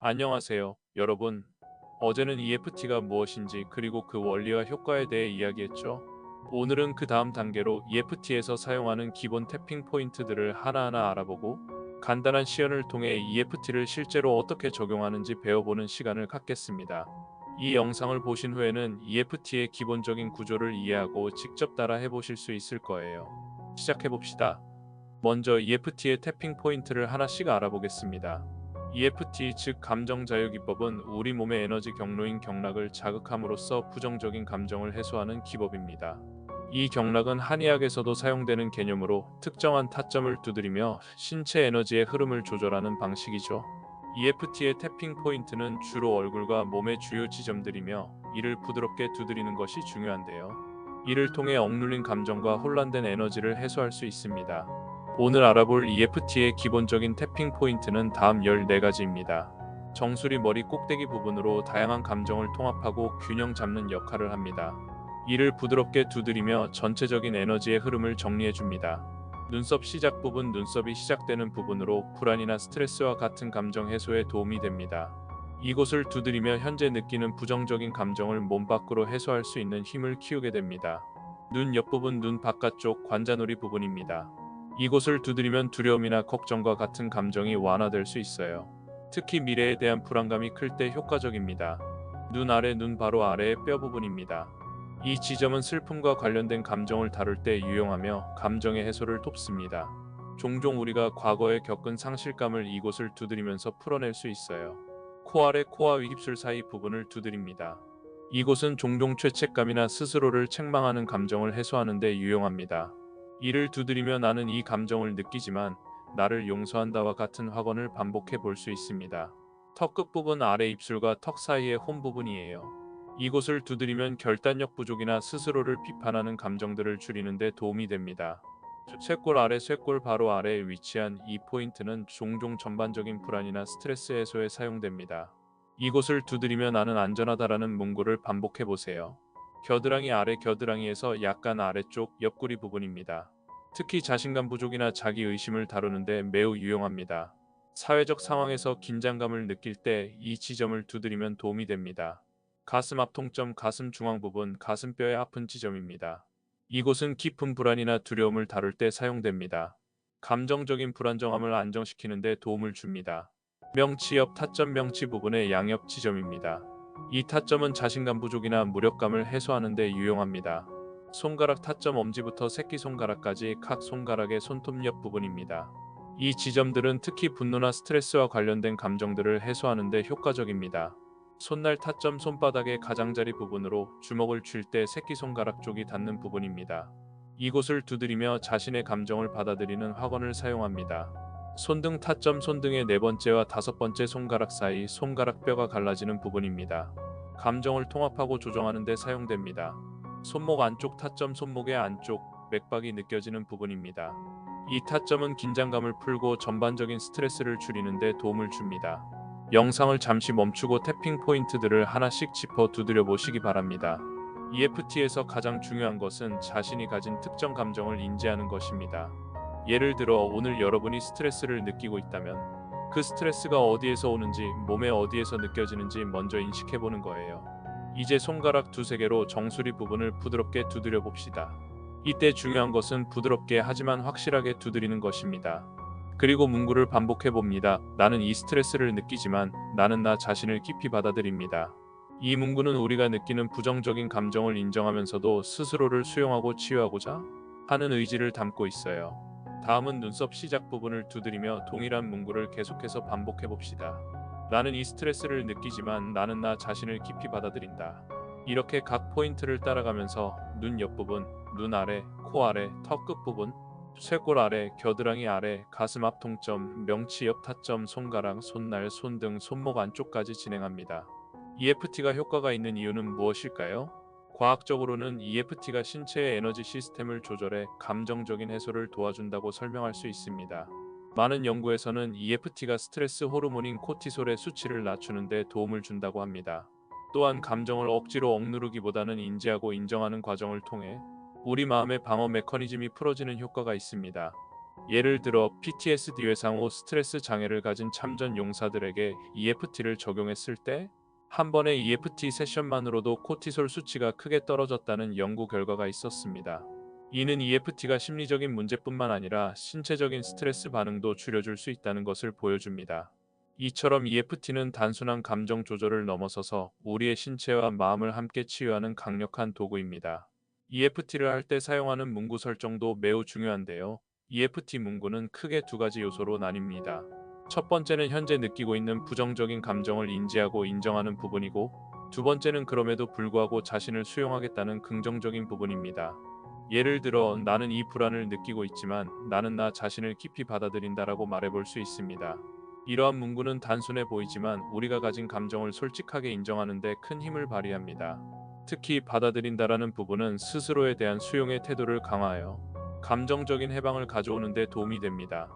안녕하세요, 여러분. 어제는 EFT가 무엇인지 그리고 그 원리와 효과에 대해 이야기했죠. 오늘은 그 다음 단계로 EFT에서 사용하는 기본 태핑 포인트들을 하나하나 알아보고 간단한 시연을 통해 EFT를 실제로 어떻게 적용하는지 배워보는 시간을 갖겠습니다. 이 영상을 보신 후에는 EFT의 기본적인 구조를 이해하고 직접 따라 해보실 수 있을 거예요. 시작해봅시다. 먼저 EFT의 태핑 포인트를 하나씩 알아보겠습니다. EFT 즉 감정자유기법은 우리 몸의 에너지 경로인 경락을 자극함으로써 부정적인 감정을 해소하는 기법입니다. 이 경락은 한의학에서도 사용되는 개념으로 특정한 타점을 두드리며 신체 에너지의 흐름을 조절하는 방식이죠. EFT의 태핑 포인트는 주로 얼굴과 몸의 주요 지점들이며 이를 부드럽게 두드리는 것이 중요한데요. 이를 통해 억눌린 감정과 혼란된 에너지를 해소할 수 있습니다. 오늘 알아볼 EFT의 기본적인 태핑 포인트는 다음 14가지입니다. 정수리 머리 꼭대기 부분으로 다양한 감정을 통합하고 균형 잡는 역할을 합니다. 이를 부드럽게 두드리며 전체적인 에너지의 흐름을 정리해 줍니다. 눈썹 시작 부분 눈썹이 시작되는 부분으로 불안이나 스트레스와 같은 감정 해소에 도움이 됩니다. 이곳을 두드리며 현재 느끼는 부정적인 감정을 몸 밖으로 해소할 수 있는 힘을 키우게 됩니다. 눈 옆부분 눈 바깥쪽 관자놀이 부분입니다. 이곳을 두드리면 두려움이나 걱정과 같은 감정이 완화될 수 있어요. 특히 미래에 대한 불안감이 클 때 효과적입니다. 눈 아래 눈 바로 아래의 뼈 부분입니다. 이 지점은 슬픔과 관련된 감정을 다룰 때 유용하며 감정의 해소를 돕습니다. 종종 우리가 과거에 겪은 상실감을 이곳을 두드리면서 풀어낼 수 있어요. 코 아래 코와 윗입술 사이 부분을 두드립니다. 이곳은 종종 죄책감이나 스스로를 책망하는 감정을 해소하는 데 유용합니다. 이를 두드리며 나는 이 감정을 느끼지만 나를 용서한다와 같은 확언을 반복해 볼 수 있습니다. 턱 끝부분 아래 입술과 턱 사이의 홈 부분이에요. 이곳을 두드리면 결단력 부족이나 스스로를 비판하는 감정들을 줄이는 데 도움이 됩니다. 쇄골 아래 쇄골 바로 아래에 위치한 이 포인트는 종종 전반적인 불안이나 스트레스 해소에 사용됩니다. 이곳을 두드리며 나는 안전하다라는 문구를 반복해 보세요. 겨드랑이 아래 겨드랑이에서 약간 아래쪽 옆구리 부분입니다. 특히 자신감 부족이나 자기 의심을 다루는데 매우 유용합니다. 사회적 상황에서 긴장감을 느낄 때 이 지점을 두드리면 도움이 됩니다. 가슴 앞통점 가슴 중앙 부분 가슴뼈의 아픈 지점입니다. 이곳은 깊은 불안이나 두려움을 다룰 때 사용됩니다. 감정적인 불안정함을 안정시키는 데 도움을 줍니다. 명치 옆 타점 명치 부분의 양옆 지점입니다. 이 타점은 자신감 부족이나 무력감을 해소하는 데 유용합니다. 손가락 타점 엄지부터 새끼손가락까지 각 손가락의 손톱 옆 부분입니다. 이 지점들은 특히 분노나 스트레스와 관련된 감정들을 해소하는 데 효과적입니다. 손날 타점 손바닥의 가장자리 부분으로 주먹을 쥘 때 새끼손가락 쪽이 닿는 부분입니다. 이곳을 두드리며 자신의 감정을 받아들이는 확언을 사용합니다. 손등 타점 손등의 네 번째와 다섯 번째 손가락 사이 손가락 뼈가 갈라지는 부분입니다. 감정을 통합하고 조정하는 데 사용됩니다. 손목 안쪽 타점 손목의 안쪽 맥박이 느껴지는 부분입니다. 이 타점은 긴장감을 풀고 전반적인 스트레스를 줄이는 데 도움을 줍니다. 영상을 잠시 멈추고 태핑 포인트들을 하나씩 짚어 두드려 보시기 바랍니다. EFT에서 가장 중요한 것은 자신이 가진 특정 감정을 인지하는 것입니다. 예를 들어 오늘 여러분이 스트레스를 느끼고 있다면 그 스트레스가 어디에서 오는지 몸에 어디에서 느껴지는지 먼저 인식해 보는 거예요. 이제 손가락 두세 개로 정수리 부분을 부드럽게 두드려 봅시다. 이때 중요한 것은 부드럽게 하지만 확실하게 두드리는 것입니다. 그리고 문구를 반복해 봅니다. 나는 이 스트레스를 느끼지만 나는 나 자신을 깊이 받아들입니다. 이 문구는 우리가 느끼는 부정적인 감정을 인정하면서도 스스로를 수용하고 치유하고자 하는 의지를 담고 있어요. 다음은 눈썹 시작 부분을 두드리며 동일한 문구를 계속해서 반복해 봅시다. 나는 이 스트레스를 느끼지만 나는 나 자신을 깊이 받아들인다. 이렇게 각 포인트를 따라가면서 눈 옆부분, 눈 아래, 코 아래, 턱 끝부분, 쇄골 아래, 겨드랑이 아래, 가슴 앞 통점, 명치 옆 타점, 손가락, 손날, 손등, 손목 안쪽까지 진행합니다. EFT가 효과가 있는 이유는 무엇일까요? 과학적으로는 EFT가 신체의 에너지 시스템을 조절해 감정적인 해소를 도와준다고 설명할 수 있습니다. 많은 연구에서는 EFT가 스트레스 호르몬인 코티솔의 수치를 낮추는 데 도움을 준다고 합니다. 또한 감정을 억지로 억누르기보다는 인지하고 인정하는 과정을 통해 우리 마음의 방어 메커니즘이 풀어지는 효과가 있습니다. 예를 들어 PTSD 외상 후 스트레스 장애를 가진 참전 용사들에게 EFT를 적용했을 때 한 번의 EFT 세션만으로도 코티솔 수치가 크게 떨어졌다는 연구 결과가 있었습니다. 이는 EFT가 심리적인 문제뿐만 아니라 신체적인 스트레스 반응도 줄여줄 수 있다는 것을 보여줍니다. 이처럼 EFT는 단순한 감정 조절을 넘어서서 우리의 신체와 마음을 함께 치유하는 강력한 도구입니다. EFT를 할 때 사용하는 문구 설정도 매우 중요한데요. EFT 문구는 크게 두 가지 요소로 나뉩니다. 첫 번째는 현재 느끼고 있는 부정적인 감정을 인지하고 인정하는 부분이고, 두 번째는 그럼에도 불구하고 자신을 수용하겠다는 긍정적인 부분입니다. 예를 들어, 나는 이 불안을 느끼고 있지만 나는 나 자신을 깊이 받아들인다라고 말해볼 수 있습니다. 이러한 문구는 단순해 보이지만 우리가 가진 감정을 솔직하게 인정하는 데 큰 힘을 발휘합니다. 특히 받아들인다라는 부분은 스스로에 대한 수용의 태도를 강화하여 감정적인 해방을 가져오는 데 도움이 됩니다.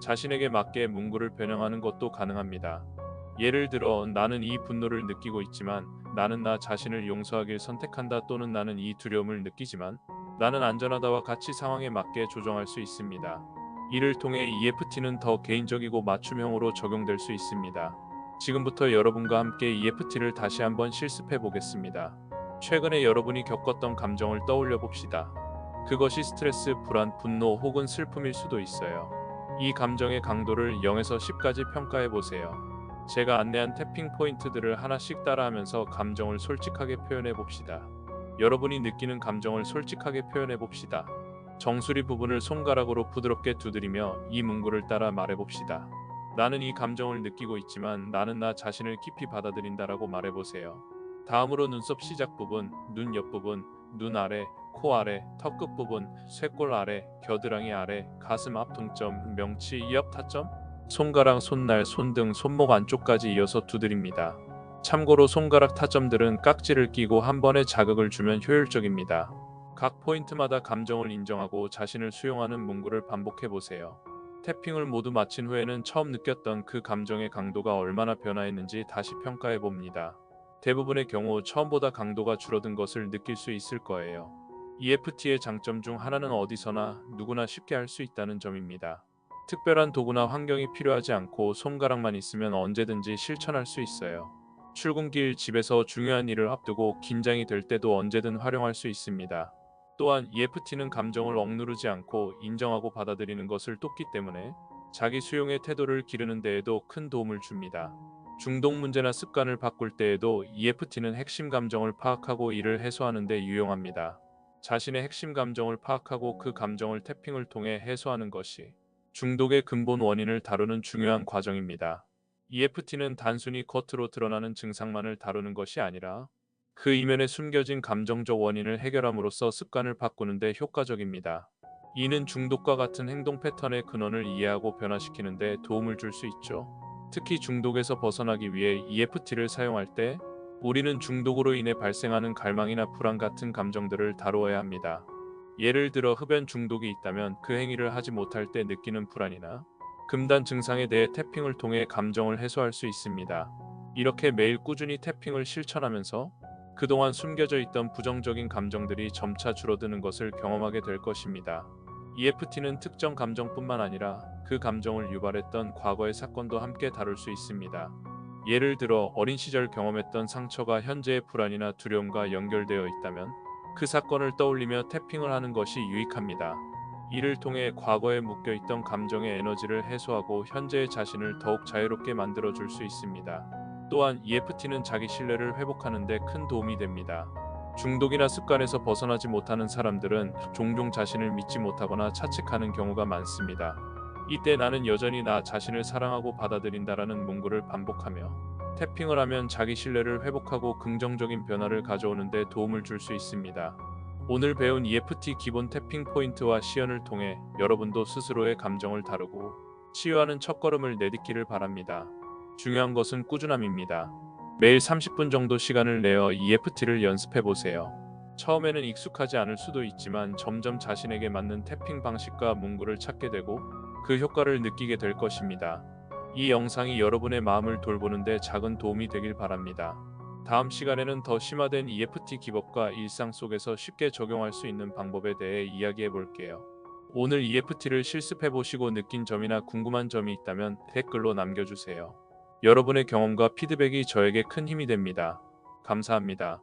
자신에게 맞게 문구를 변형하는 것도 가능합니다. 예를 들어, 나는 이 분노를 느끼고 있지만 나는 나 자신을 용서하길 선택한다, 또는 나는 이 두려움을 느끼지만 나는 안전하다와 같이 상황에 맞게 조정할 수 있습니다. 이를 통해 EFT는 더 개인적이고 맞춤형으로 적용될 수 있습니다. 지금부터 여러분과 함께 EFT를 다시 한번 실습해 보겠습니다. 최근에 여러분이 겪었던 감정을 떠올려 봅시다. 그것이 스트레스, 불안, 분노 혹은 슬픔일 수도 있어요. 이 감정의 강도를 0에서 10까지 평가해 보세요. 제가 안내한 태핑 포인트들을 하나씩 따라하면서 감정을 솔직하게 표현해 봅시다. 여러분이 느끼는 감정을 솔직하게 표현해 봅시다. 정수리 부분을 손가락으로 부드럽게 두드리며 이 문구를 따라 말해 봅시다. 나는 이 감정을 느끼고 있지만 나는 나 자신을 깊이 받아들인다라고 말해 보세요. 다음으로 눈썹 시작 부분, 눈 옆 부분, 눈 아래, 코 아래, 턱 끝 부분, 쇄골 아래, 겨드랑이 아래, 가슴 앞 동점, 명치 옆 타점, 손가락, 손날, 손등, 손목 안쪽까지 이어서 두드립니다. 참고로 손가락 타점들은 깍지를 끼고 한 번에 자극을 주면 효율적입니다. 각 포인트마다 감정을 인정하고 자신을 수용하는 문구를 반복해 보세요. 태핑을 모두 마친 후에는 처음 느꼈던 그 감정의 강도가 얼마나 변화했는지 다시 평가해 봅니다. 대부분의 경우 처음보다 강도가 줄어든 것을 느낄 수 있을 거예요. EFT의 장점 중 하나는 어디서나 누구나 쉽게 할 수 있다는 점입니다. 특별한 도구나 환경이 필요하지 않고 손가락만 있으면 언제든지 실천할 수 있어요. 출근길, 집에서 중요한 일을 앞두고 긴장이 될 때도 언제든 활용할 수 있습니다. 또한 EFT는 감정을 억누르지 않고 인정하고 받아들이는 것을 돕기 때문에 자기 수용의 태도를 기르는 데에도 큰 도움을 줍니다. 중독 문제나 습관을 바꿀 때에도 EFT는 핵심 감정을 파악하고 이를 해소하는 데 유용합니다. 자신의 핵심 감정을 파악하고 그 감정을 태핑을 통해 해소하는 것이 중독의 근본 원인을 다루는 중요한 과정입니다. EFT는 단순히 겉으로 드러나는 증상만을 다루는 것이 아니라 그 이면에 숨겨진 감정적 원인을 해결함으로써 습관을 바꾸는 데 효과적입니다. 이는 중독과 같은 행동 패턴의 근원을 이해하고 변화시키는 데 도움을 줄 수 있죠. 특히 중독에서 벗어나기 위해 EFT를 사용할 때 우리는 중독으로 인해 발생하는 갈망이나 불안 같은 감정들을 다루어야 합니다. 예를 들어 흡연 중독이 있다면 그 행위를 하지 못할 때 느끼는 불안이나 금단 증상에 대해 태핑을 통해 감정을 해소할 수 있습니다. 이렇게 매일 꾸준히 태핑을 실천하면서 그동안 숨겨져 있던 부정적인 감정들이 점차 줄어드는 것을 경험하게 될 것입니다. EFT는 특정 감정뿐만 아니라 그 감정을 유발했던 과거의 사건도 함께 다룰 수 있습니다. 예를 들어 어린 시절 경험했던 상처가 현재의 불안이나 두려움과 연결되어 있다면 그 사건을 떠올리며 태핑을 하는 것이 유익합니다. 이를 통해 과거에 묶여있던 감정의 에너지를 해소하고 현재의 자신을 더욱 자유롭게 만들어 줄 수 있습니다. 또한 EFT는 자기 신뢰를 회복하는 데 큰 도움이 됩니다. 중독이나 습관에서 벗어나지 못하는 사람들은 종종 자신을 믿지 못하거나 차측하는 경우가 많습니다. 이때 나는 여전히 나 자신을 사랑하고 받아들인다라는 문구를 반복하며 태핑을 하면 자기 신뢰를 회복하고 긍정적인 변화를 가져오는 데 도움을 줄 수 있습니다. 오늘 배운 EFT 기본 태핑 포인트와 시연을 통해 여러분도 스스로의 감정을 다루고 치유하는 첫걸음을 내딛기를 바랍니다. 중요한 것은 꾸준함입니다. 매일 30분 정도 시간을 내어 EFT를 연습해 보세요. 처음에는 익숙하지 않을 수도 있지만 점점 자신에게 맞는 태핑 방식과 문구를 찾게 되고 그 효과를 느끼게 될 것입니다. 이 영상이 여러분의 마음을 돌보는데 작은 도움이 되길 바랍니다. 다음 시간에는 더 심화된 EFT 기법과 일상 속에서 쉽게 적용할 수 있는 방법에 대해 이야기해 볼게요. 오늘 EFT를 실습해보시고 느낀 점이나 궁금한 점이 있다면 댓글로 남겨주세요. 여러분의 경험과 피드백이 저에게 큰 힘이 됩니다. 감사합니다.